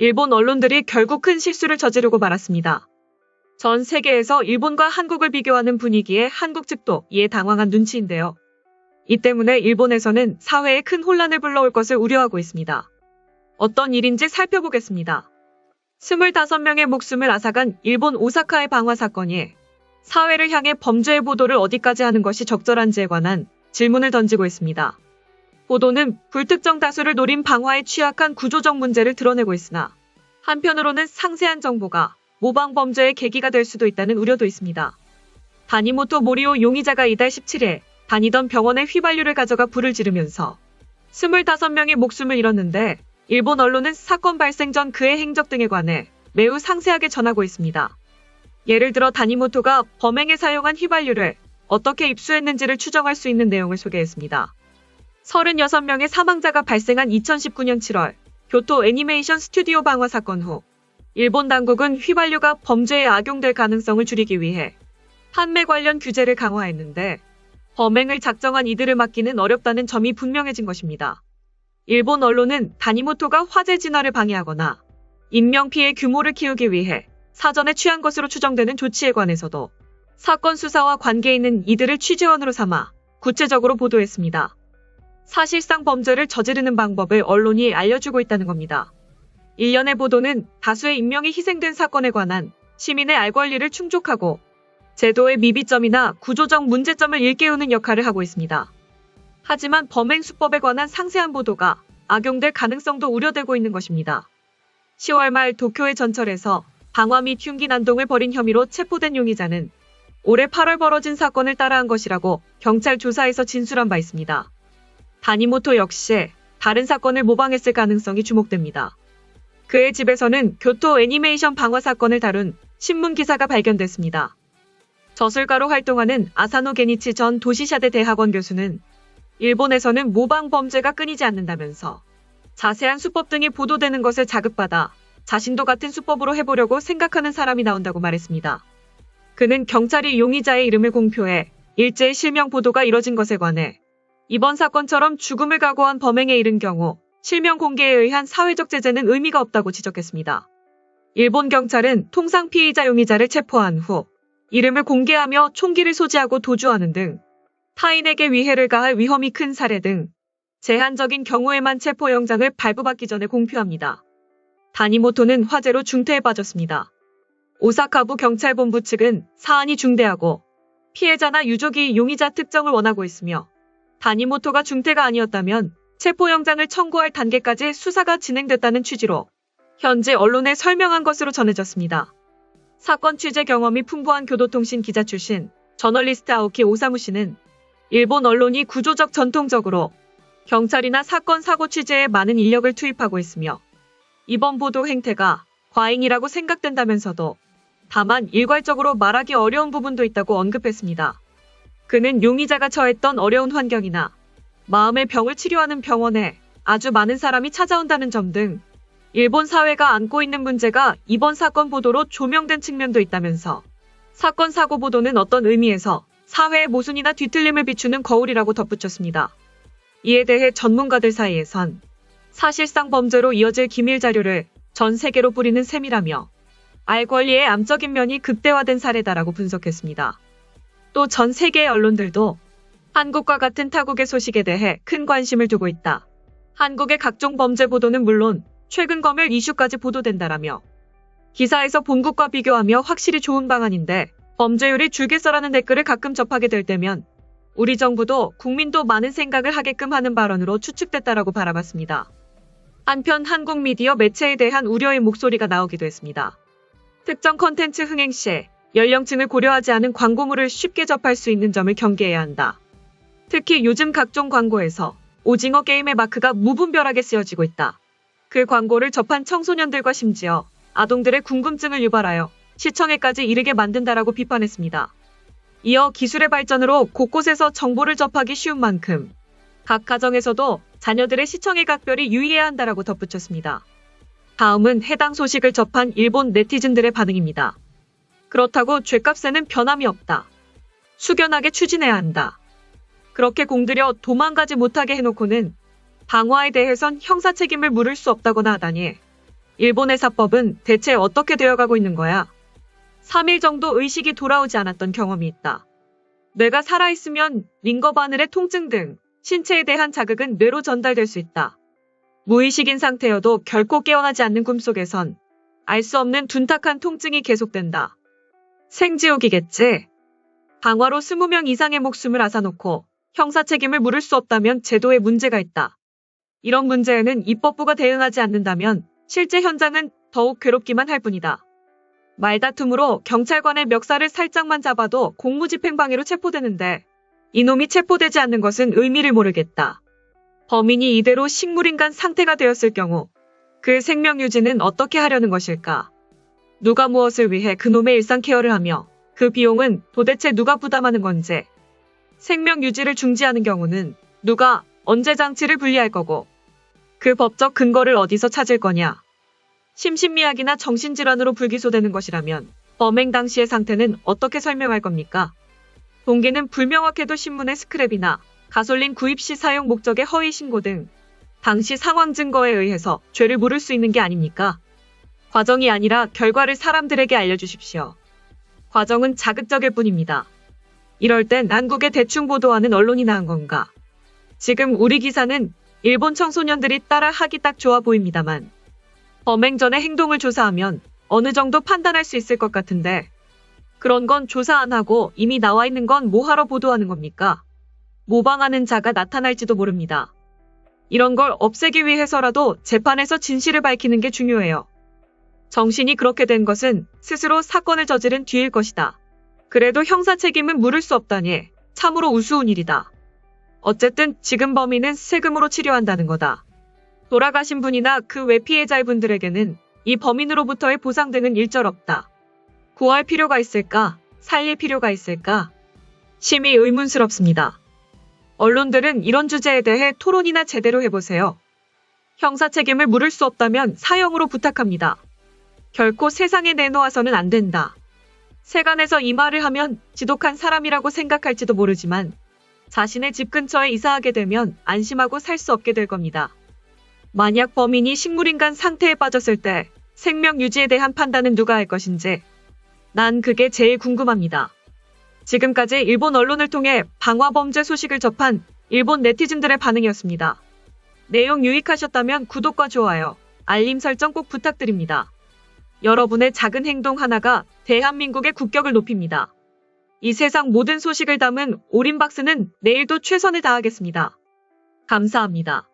일본 언론들이 결국 큰 실수를 저지르고 말았습니다. 전 세계에서 일본과 한국을 비교하는 분위기에 한국 측도 이에 당황한 눈치인데요. 이 때문에 일본에서는 사회에 큰 혼란을 불러올 것을 우려하고 있습니다. 어떤 일인지 살펴보겠습니다. 25명의 목숨을 앗아간 일본 오사카의 방화 사건이 사회를 향해 범죄의 보도를 어디까지 하는 것이 적절한지에 관한 질문을 던지고 있습니다. 보도는 불특정 다수를 노린 방화에 취약한 구조적 문제를 드러내고 있으나 한편으로는 상세한 정보가 모방 범죄의 계기가 될 수도 있다는 우려도 있습니다. 다니모토 모리오 용의자가 이달 17일 다니던 병원에 휘발유를 가져가 불을 지르면서 25명의 목숨을 잃었는데 일본 언론은 사건 발생 전 그의 행적 등에 관해 매우 상세하게 전하고 있습니다. 예를 들어 다니모토가 범행에 사용한 휘발유를 어떻게 입수했는지를 추정할 수 있는 내용을 소개했습니다. 36명의 사망자가 발생한 2019년 7월 교토 애니메이션 스튜디오 방화 사건 후 일본 당국은 휘발유가 범죄에 악용될 가능성을 줄이기 위해 판매 관련 규제를 강화했는데 범행을 작정한 이들을 막기는 어렵다는 점이 분명해진 것입니다. 일본 언론은 다니모토가 화재 진화를 방해하거나 인명피해 규모를 키우기 위해 사전에 취한 것으로 추정되는 조치에 관해서도 사건 수사와 관계 있는 이들을 취재원으로 삼아 구체적으로 보도했습니다. 사실상 범죄를 저지르는 방법을 언론이 알려주고 있다는 겁니다. 일련의 보도는 다수의 인명이 희생된 사건에 관한 시민의 알 권리를 충족하고 제도의 미비점이나 구조적 문제점을 일깨우는 역할을 하고 있습니다. 하지만 범행 수법에 관한 상세한 보도가 악용될 가능성도 우려되고 있는 것입니다. 10월 말 도쿄의 전철에서 방화 및 흉기 난동을 벌인 혐의로 체포된 용의자는 올해 8월 벌어진 사건을 따라한 것이라고 경찰 조사에서 진술한 바 있습니다. 다니모토 역시 다른 사건을 모방했을 가능성이 주목됩니다. 그의 집에서는 교토 애니메이션 방화 사건을 다룬 신문 기사가 발견됐습니다. 저술가로 활동하는 아사노 게니치 전 도시샤대 대학원 교수는 일본에서는 모방 범죄가 끊이지 않는다면서 자세한 수법 등이 보도되는 것을 자극받아 자신도 같은 수법으로 해보려고 생각하는 사람이 나온다고 말했습니다. 그는 경찰이 용의자의 이름을 공표해 일제히 실명 보도가 이뤄진 것에 관해 이번 사건처럼 죽음을 각오한 범행에 이른 경우 실명 공개에 의한 사회적 제재는 의미가 없다고 지적했습니다. 일본 경찰은 통상 피의자 용의자를 체포한 후 이름을 공개하며 총기를 소지하고 도주하는 등 타인에게 위해를 가할 위험이 큰 사례 등 제한적인 경우에만 체포영장을 발부받기 전에 공표합니다. 다니모토는 화재로 중태에 빠졌습니다. 오사카부 경찰본부 측은 사안이 중대하고 피해자나 유족이 용의자 특정을 원하고 있으며 다니모토가 중태가 아니었다면 체포영장을 청구할 단계까지 수사가 진행됐다는 취지로 현지 언론에 설명한 것으로 전해졌습니다. 사건 취재 경험이 풍부한 교도통신 기자 출신 저널리스트 아오키 오사무 씨는 일본 언론이 구조적 전통적으로 경찰이나 사건 사고 취재에 많은 인력을 투입하고 있으며 이번 보도 행태가 과잉이라고 생각된다면서도 다만 일괄적으로 말하기 어려운 부분도 있다고 언급했습니다. 그는 용의자가 처했던 어려운 환경이나 마음의 병을 치료하는 병원에 아주 많은 사람이 찾아온다는 점 등 일본 사회가 안고 있는 문제가 이번 사건 보도로 조명된 측면도 있다면서 사건 사고 보도는 어떤 의미에서 사회의 모순이나 뒤틀림을 비추는 거울이라고 덧붙였습니다. 이에 대해 전문가들 사이에선 사실상 범죄로 이어질 기밀 자료를 전 세계로 뿌리는 셈이라며 알 권리의 암적인 면이 극대화된 사례다라고 분석했습니다. 또 전 세계의 언론들도 한국과 같은 타국의 소식에 대해 큰 관심을 두고 있다. 한국의 각종 범죄 보도는 물론 최근 검열 이슈까지 보도된다라며 기사에서 본국과 비교하며 확실히 좋은 방안인데 범죄율이 줄겠어라는 댓글을 가끔 접하게 될 때면 우리 정부도 국민도 많은 생각을 하게끔 하는 발언으로 추측됐다라고 바라봤습니다. 한편 한국 미디어 매체에 대한 우려의 목소리가 나오기도 했습니다. 특정 컨텐츠 흥행 시 연령층을 고려하지 않은 광고물을 쉽게 접할 수 있는 점을 경계해야 한다. 특히 요즘 각종 광고에서 오징어 게임의 마크가 무분별하게 쓰여지고 있다. 그 광고를 접한 청소년들과 심지어 아동들의 궁금증을 유발하여 시청에까지 이르게 만든다라고 비판했습니다. 이어 기술의 발전으로 곳곳에서 정보를 접하기 쉬운 만큼 각 가정에서도 자녀들의 시청에 각별히 유의해야 한다라고 덧붙였습니다. 다음은 해당 소식을 접한 일본 네티즌들의 반응입니다. 그렇다고 죗값에는 변함이 없다. 숙연하게 추진해야 한다. 그렇게 공들여 도망가지 못하게 해놓고는 방화에 대해선 형사 책임을 물을 수 없다거나 하다니 일본의 사법은 대체 어떻게 되어가고 있는 거야? 3일 정도 의식이 돌아오지 않았던 경험이 있다. 뇌가 살아있으면 링거 바늘의 통증 등 신체에 대한 자극은 뇌로 전달될 수 있다. 무의식인 상태여도 결코 깨어나지 않는 꿈속에선 알 수 없는 둔탁한 통증이 계속된다. 생지옥이겠지? 방화로 20명 이상의 목숨을 앗아놓고 형사 책임을 물을 수 없다면 제도에 문제가 있다. 이런 문제에는 입법부가 대응하지 않는다면 실제 현장은 더욱 괴롭기만 할 뿐이다. 말다툼으로 경찰관의 멱살을 살짝만 잡아도 공무집행방해로 체포되는데 이놈이 체포되지 않는 것은 의미를 모르겠다. 범인이 이대로 식물인간 상태가 되었을 경우 그 생명 유지는 어떻게 하려는 것일까? 누가 무엇을 위해 그놈의 일상 케어를 하며 그 비용은 도대체 누가 부담하는 건지, 생명 유지를 중지하는 경우는 누가 언제 장치를 분리할 거고 그 법적 근거를 어디서 찾을 거냐? 심신미약이나 정신질환으로 불기소되는 것이라면 범행 당시의 상태는 어떻게 설명할 겁니까? 동기는 불명확해도 신문의 스크랩이나 가솔린 구입 시 사용 목적의 허위 신고 등 당시 상황 증거에 의해서 죄를 물을 수 있는 게 아닙니까? 과정이 아니라 결과를 사람들에게 알려주십시오. 과정은 자극적일 뿐입니다. 이럴 땐 난국에 대충 보도하는 언론이 나은 건가? 지금 우리 기사는 일본 청소년들이 따라 하기 딱 좋아 보입니다만 범행 전의 행동을 조사하면 어느 정도 판단할 수 있을 것 같은데 그런 건 조사 안 하고 이미 나와 있는 건 뭐하러 보도하는 겁니까? 모방하는 자가 나타날지도 모릅니다. 이런 걸 없애기 위해서라도 재판에서 진실을 밝히는 게 중요해요. 정신이 그렇게 된 것은 스스로 사건을 저지른 뒤일 것이다. 그래도 형사 책임은 물을 수 없다니 참으로 우스운 일이다. 어쨌든 지금 범인은 세금으로 치료한다는 거다. 돌아가신 분이나 그 외 피해자의 분들에게는 이 범인으로부터의 보상 등은 일절 없다. 구할 필요가 있을까? 살릴 필요가 있을까? 심히 의문스럽습니다. 언론들은 이런 주제에 대해 토론이나 제대로 해보세요. 형사 책임을 물을 수 없다면 사형으로 부탁합니다. 결코 세상에 내놓아서는 안 된다. 세간에서 이 말을 하면 지독한 사람이라고 생각할지도 모르지만 자신의 집 근처에 이사하게 되면 안심하고 살 수 없게 될 겁니다. 만약 범인이 식물인간 상태에 빠졌을 때 생명 유지에 대한 판단은 누가 할 것인지 난 그게 제일 궁금합니다. 지금까지 일본 언론을 통해 방화 범죄 소식을 접한 일본 네티즌들의 반응이었습니다. 내용 유익하셨다면 구독과 좋아요, 알림 설정 꼭 부탁드립니다. 여러분의 작은 행동 하나가 대한민국의 국격을 높입니다. 이 세상 모든 소식을 담은 올인박스는 내일도 최선을 다하겠습니다. 감사합니다.